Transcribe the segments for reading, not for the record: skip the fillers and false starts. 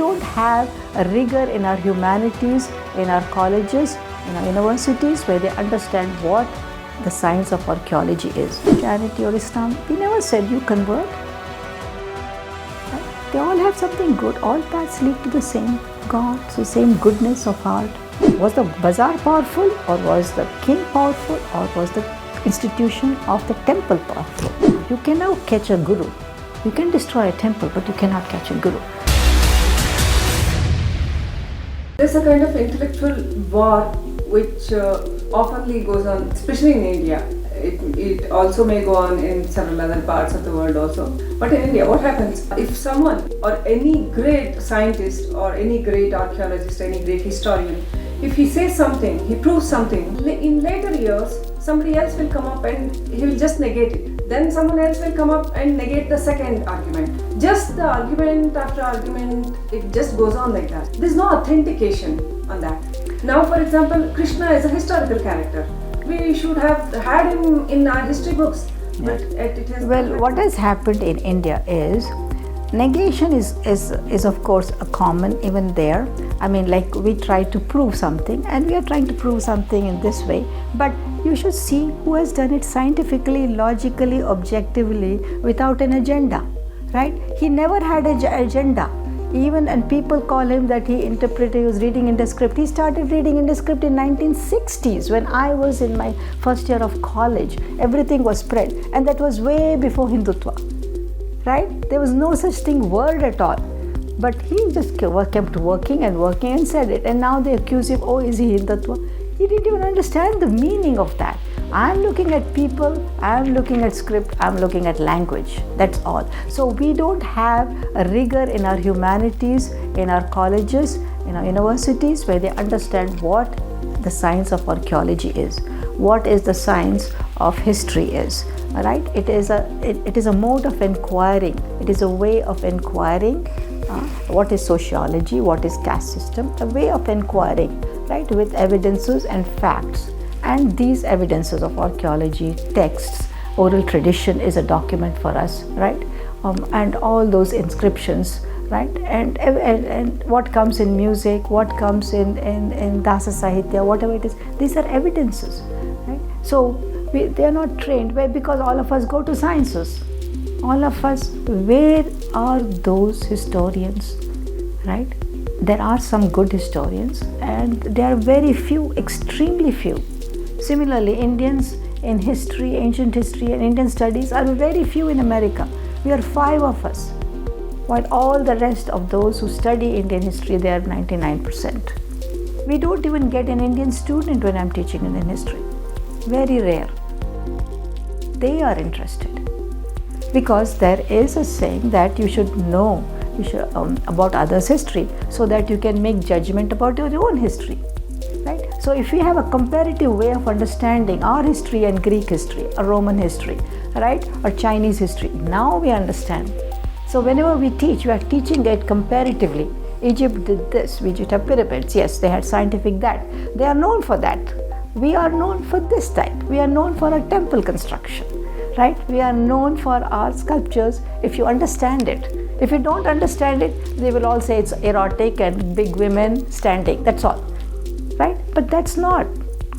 don't have a rigor in our humanities, in our colleges, in our universities, where they understand what the science of archaeology is. Christianity or Islam, we never said you convert. Right? They all have something good. All paths lead to the same God, so same goodness of heart. Was the bazaar powerful, or was the king powerful, or was the institution of the temple powerful? You can now catch a guru. You can destroy a temple, but you cannot catch a guru. There's a kind of intellectual war which oftenly goes on, especially in India. It also may go on in several other parts of the world also. But in India, what happens? If someone or any great scientist or any great archaeologist, any great historian, if he says something, he proves something, in later years, somebody else will come up and he will just negate it. Then someone else will come up and negate the second argument. Just the argument after argument, it just goes on like that. There's no authentication on that. Now, for example, Krishna is a historical character. We should have had him in our history books. But it has what has happened in India is negation is of course a common even there. I mean, like, we try to prove something and we are trying to prove something in this way, but you should see who has done it scientifically, logically, objectively, without an agenda, right? He never had an agenda. Even, and people call him that he interpreted, he was reading in the script. He started reading in the script in 1960s when I was in my first year of college. Everything was spread, and that was way before Hindutva, right? There was no such thing word at all. But he just kept working and said it. And now they accuse him, oh, is he Hindutva? He didn't even understand the meaning of that. I'm looking at people, I'm looking at script, I'm looking at language. That's all. So we don't have a rigor in our humanities, in our colleges, in our universities, where they understand what the science of archaeology is, what is the science of history is. Right? It is a mode of inquiring. It is a way of inquiring. What is sociology? What is caste system? A way of inquiring, right, with evidences and facts. And these evidences of archaeology, texts, oral tradition is a document for us, right? And all those inscriptions, right? And what comes in music, what comes in Dasa Sahitya, whatever it is, these are evidences, right? So they are not trained because all of us go to sciences. All of us, where are those historians, right? There are some good historians and there are very few, extremely few. Similarly, Indians in history, ancient history and Indian studies are very few in America. We are 5 of us, while all the rest of those who study Indian history, they are 99%. We don't even get an Indian student when I'm teaching Indian history. Very rare. They are interested. Because there is a saying that you should know about others' history so that you can make judgment about your own history, right? So if we have a comparative way of understanding our history and Greek history, or Roman history, right, or Chinese history, now we understand. So whenever we teach, we are teaching it comparatively. Egypt did this, Egypt had pyramids, yes, they had scientific that. They are known for that. We are known for this type. We are known for our temple construction. Right? We are known for our sculptures if you understand it. If you don't understand it, they will all say it's erotic and big women standing. That's all. Right? But that's not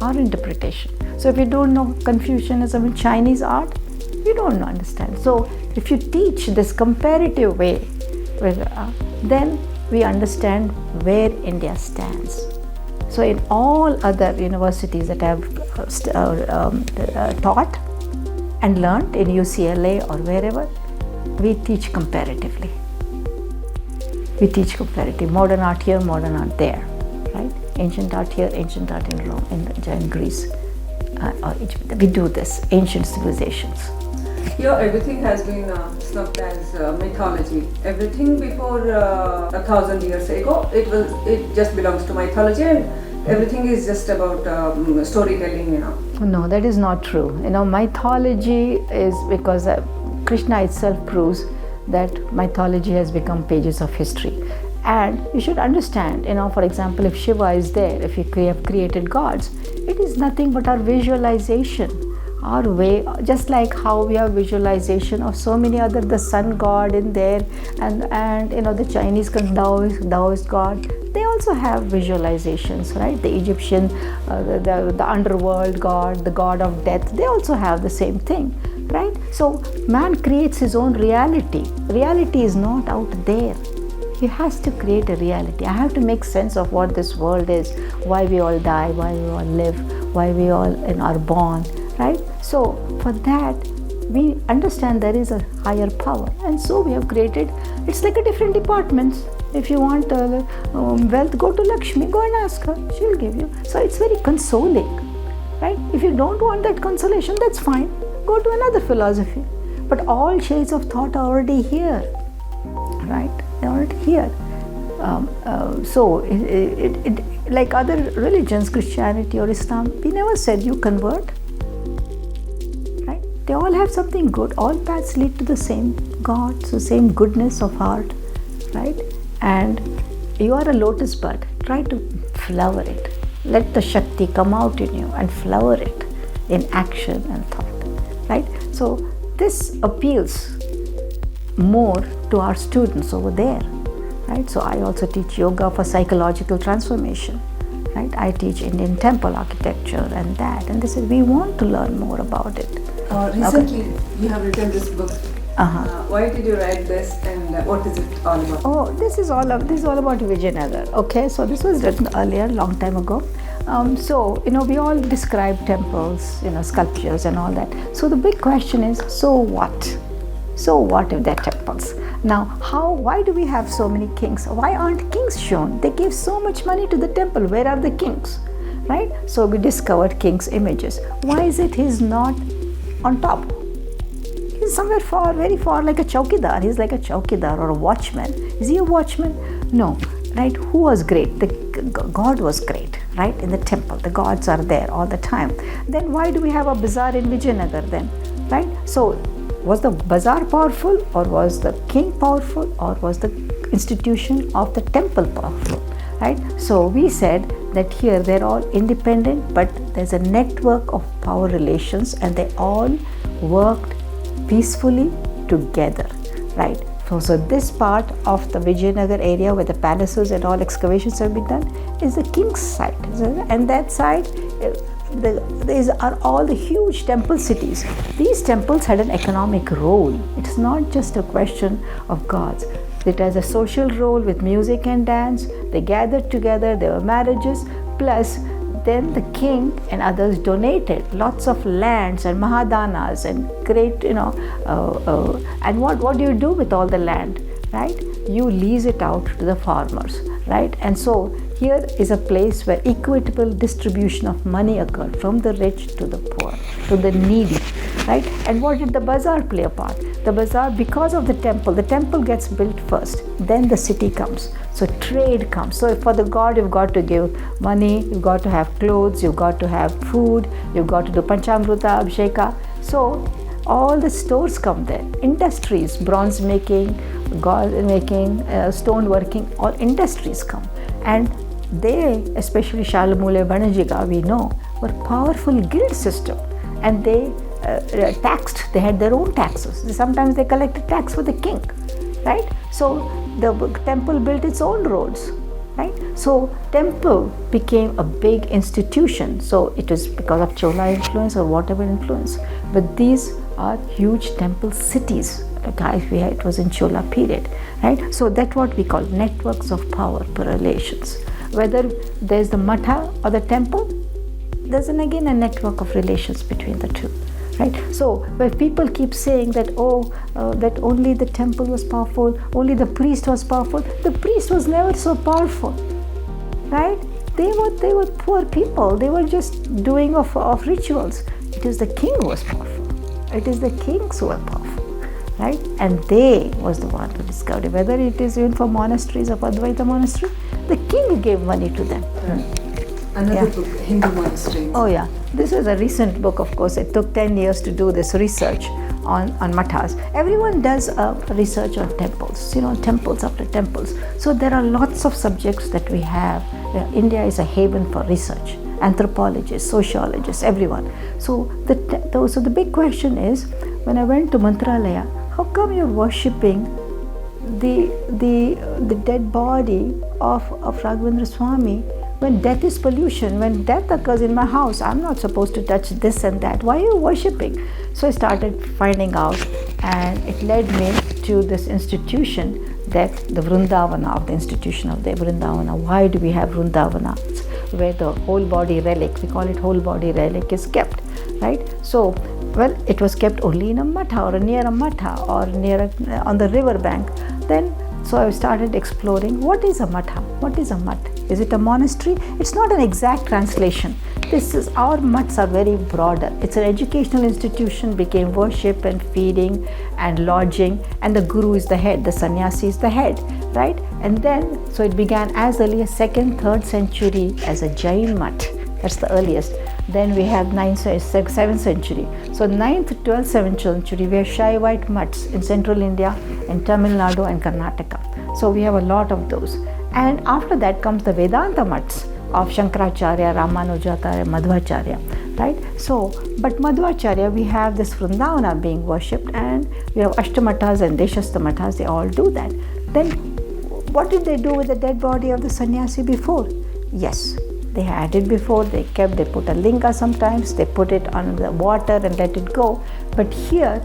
our interpretation. So if you don't know Confucianism and Chinese art, you don't understand. So if you teach this comparative way, then we understand where India stands. So in all other universities that I have taught, and learned in UCLA or wherever, we teach comparatively. We teach comparative. Modern art here, modern art there, right? Ancient art here, ancient art in Rome, in Greece, or Egypt. We do this, ancient civilizations. Here, everything has been snubbed as mythology. Everything before 1,000 years ago, it just belongs to mythology, and everything is just about storytelling, you know. No, that is not true. Mythology is because Krishna itself proves that mythology has become pages of history. And you should understand, for example, if Shiva is there, if we have created gods, it is nothing but our visualization, our way, just like how we have visualization of so many other, the sun god in there, and the Chinese Taoist god, they also have visualizations, right? The Egyptian, the underworld god, the god of death, they also have the same thing, right? So man creates his own reality. Reality is not out there. He has to create a reality. I have to make sense of what this world is, why we all die, why we all live, why we all are born, right? So for that, we understand there is a higher power, and so we have created, it's like a different departments. If you want wealth, go to Lakshmi, go and ask her, she'll give you. So it's very consoling, right? If you don't want that consolation, that's fine, go to another philosophy. But all shades of thought are already here, right? They're already here. So it like other religions, Christianity or Islam, we never said you convert, right? They all have something good. All paths lead to the same God, so same goodness of heart, right? And you are a lotus bud. Try to flower it. Let the Shakti come out in you and flower it in action and thought, right? So this appeals more to our students over there, right? So I also teach yoga for psychological transformation, right? I teach Indian temple architecture and that, and they said we want to learn more about it. Recently, you have written this book. Why did you write this, and what is it all about? Oh, this is all about Vijayanagar. Okay, so this was written earlier, long time ago. So we all describe temples, sculptures and all that. So the big question is, so what? So what if they're temples? Now, why do we have so many kings? Why aren't kings shown? They gave so much money to the temple. Where are the kings? Right? So we discovered king's images. Why is it he's not on top? He's somewhere far, very far, like a chowkidar. He's like a chowkidar or a watchman. Is he a watchman? No. Right? Who was great? God was great, right? In the temple. The gods are there all the time. Then why do we have a bazaar in Vijayanagar then? Right? So was the bazaar powerful, or was the king powerful, or was the institution of the temple powerful, right? So we said that here they're all independent, but there's a network of power relations, and they all worked peacefully together, right? So this part of the Vijayanagar area where the palaces and all excavations have been done is the king's side, and that side these are all the huge temple cities. These temples had an economic role. It's not just a question of gods. It has a social role with music and dance. They gathered together, there were marriages, plus then the king and others donated lots of lands and mahadanas and great, and what do you do with all the land, right? You lease it out to the farmers, right? And so here is a place where equitable distribution of money occurred from the rich to the poor, to the needy, right? And what did the bazaar play a part? The bazaar, because of the temple gets built first, then the city comes. So trade comes. So for the god, you've got to give money, you've got to have clothes, you've got to have food, you've got to do panchamrita, abhisheka. So all the stores come there. Industries, bronze making, gold making, stone working, all industries come. And they, especially Shalamule, Banajiga, we know, were powerful guild system, and they taxed. They had their own taxes. Sometimes they collected tax for the king, right? So the temple built its own roads, right? So temple became a big institution. So it was because of Chola influence or whatever influence. But these are huge temple cities. It was in Chola period, right? So that's what we call networks of power relations. Whether there's the matha or the temple, there's again a network of relations between the two, right? So where people keep saying that that only the temple was powerful, only the priest was powerful, the priest was never so powerful, right? They were poor people. They were just doing of rituals. It is the king who was powerful. It is the kings who were powerful, right? And they was the one who discovered it. Whether it is even for monasteries of Advaita monastery, the king gave money to them. Another book, Hindu monasteries. Oh yeah, this is a recent book, of course. It took 10 years to do this research on mathas. Everyone does research on temples, temples after temples. So there are lots of subjects that we have. India is a haven for research, anthropologists, sociologists, everyone. So the big question is, when I went to Mantralaya, how come you're worshipping the dead body of Raghavendra Swami when death is pollution? When death occurs in my house, I'm not supposed to touch this and that. Why are you worshipping? So I started finding out, and it led me to this institution, that the Vrindavana of the institution of the Vrindavana. Why do we have Vrindavana? Where the whole body relic, we call it whole body relic, is kept, right? So, well, it was kept only in a matha or near a matha or on the river bank. Then, so I started exploring, what is a matha? What is a mutt? Is it a monastery? It's not an exact translation. Our mutts are very broader. It's an educational institution, became worship and feeding and lodging, and the guru is the head, the sannyasi is the head, right? And then, so it began as early as 2nd, 3rd century as a Jain mutt. That's the earliest. Then we have 7th century. So 9th to 12th, 7th century, we have Shaivite mutts in central India, in Tamil Nadu and Karnataka. So we have a lot of those. And after that comes the Vedanta mutts of Shankaracharya, Ramanujacharya, Madhvacharya, right? So, but Madhvacharya, we have this Vrindavana being worshipped, and we have Ashtamathas and Deshastamathas, they all do that. Then, what did they do with the dead body of the sannyasi before? Yes, they had it before, they put a linga sometimes, they put it on the water and let it go. But here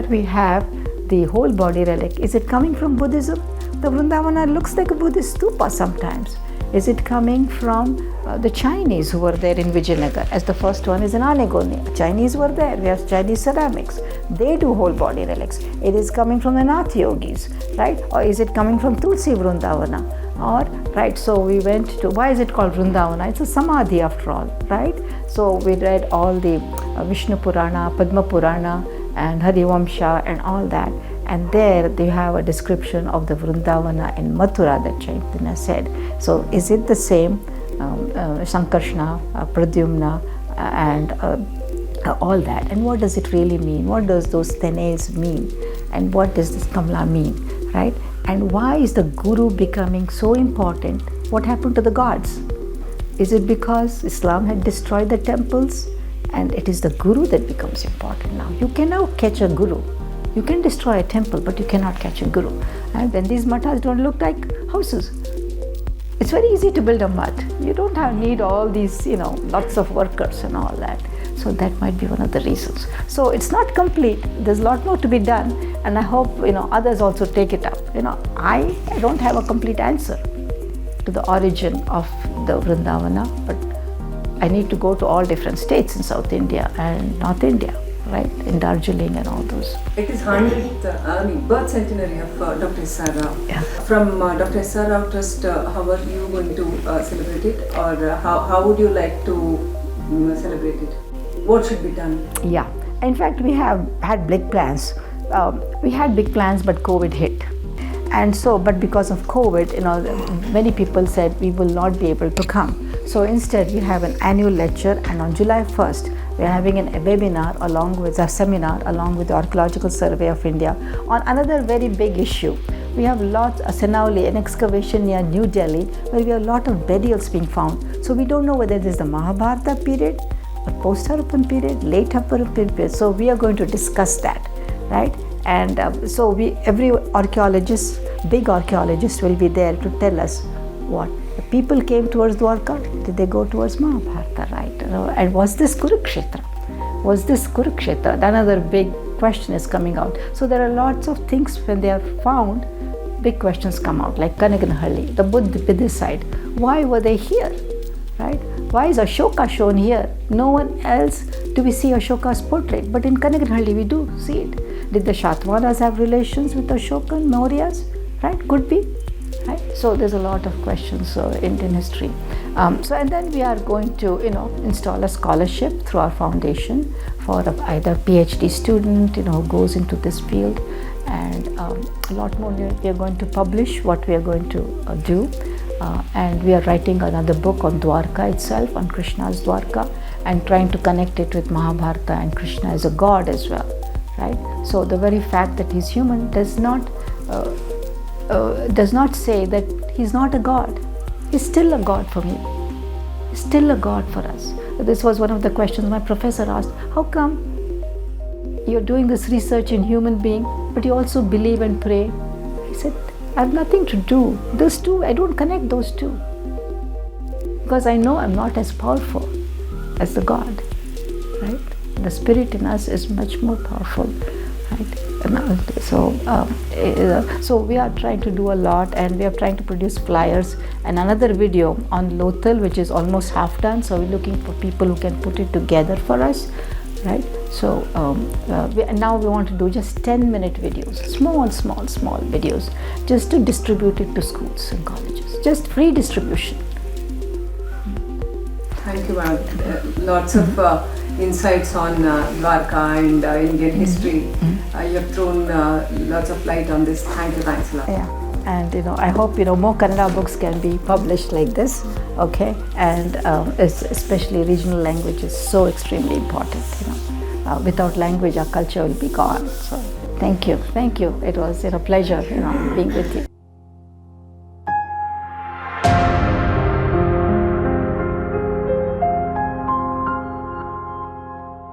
we have the whole body relic. Is it coming from Buddhism? The Vrindavana looks like a Buddhist stupa sometimes. Is it coming from the Chinese who were there in Vijayanagar? As the first one is in Anegoni. Chinese were there. We have Chinese ceramics. They do whole body relics. It is coming from the Nath Yogis, right? Or is it coming from Tulsi Vrindavana? Or, right, so we went to, why is it called Vrindavana? It's a Samadhi after all, right? So we read all the Vishnu Purana, Padma Purana and Harivamsha and all that. And there they have a description of the Vrindavana in Mathura that Chaitanya said. So is it the same Sankarshna, Pradyumna and all that? And what does it really mean? What does those tenes mean? And what does this Kamla mean, right? And why is the Guru becoming so important? What happened to the gods? Is it because Islam had destroyed the temples and it is the Guru that becomes important now? You can now catch a Guru. You can destroy a temple, but you cannot catch a Guru. And when these mathas don't look like houses, it's very easy to build a mutt. You don't need all these, lots of workers and all that. So that might be one of the reasons. So it's not complete. There's a lot more to be done, and I hope others also take it up. I don't have a complete answer to the origin of the Vrindavana, but I need to go to all different states in South India and North India, right, in Darjeeling and all those. It is 100th birth centenary of Dr. S.R. Rao. Yeah. From Dr. S.R. Rao Trust, how are you going to celebrate it, or how would you like to celebrate it? What should be done? Yeah, in fact, we have had big plans. We had big plans, but COVID hit. And so, but because of COVID, many people said we will not be able to come. So instead, we have an annual lecture, and on July 1st, we are having a webinar along with a seminar along with the Archaeological Survey of India on another very big issue. We have lots of Senauli, an excavation near New Delhi, where we have a lot of burials being found. So we don't know whether this is the Mahabharata period, or post-Harappan period, late Harappan period. So we are going to discuss that, right? And so every archaeologist, big archaeologist, will be there to tell us what the people came towards Dwarka. Did they go towards Mahabharata, right? And was this Kurukshetra? Was this Kurukshetra? Another big question is coming out. So there are lots of things when they are found, big questions come out, like Kanaganahalli, the Buddhist side. Why were they here, right? Why is Ashoka shown here? No one else do we see Ashoka's portrait, but in Kanaganahalli we do see it. Did the Shatvanas have relations with Ashoka and Mauryas? Right? Could be. Right? So there's a lot of questions in Indian history. And then we are going to, install a scholarship through our foundation for either PhD student, who goes into this field, and a lot more. We are going to publish what we are going to do, and we are writing another book on Dwarka itself, on Krishna's Dwarka, and trying to connect it with Mahabharata and Krishna as a god as well, right? So the very fact that he's human does not say that he's not a god. He's still a god for me. still a God for us. This was one of the questions my professor asked. How come you're doing this research in human being, but you also believe and pray? I said, I have nothing to do. Those two, I don't connect those two. Because I know I'm not as powerful as the God, right? The spirit in us is much more powerful, right? So we are trying to do a lot, and we are trying to produce flyers and another video on Lothal, which is almost half done. So we're looking for people who can put it together for us, right? So now we want to do just 10-minute videos, small videos, just to distribute it to schools and colleges, just free distribution. Thank you, ma'am. Lots of insights on Dwarka and Indian history. You have thrown lots of light on this. Thank you, thanks a lot. Yeah, and I hope more Kannada books can be published like this. Okay, and especially regional language is so extremely important. Without language, our culture will be gone. So thank you. It was pleasure being with you.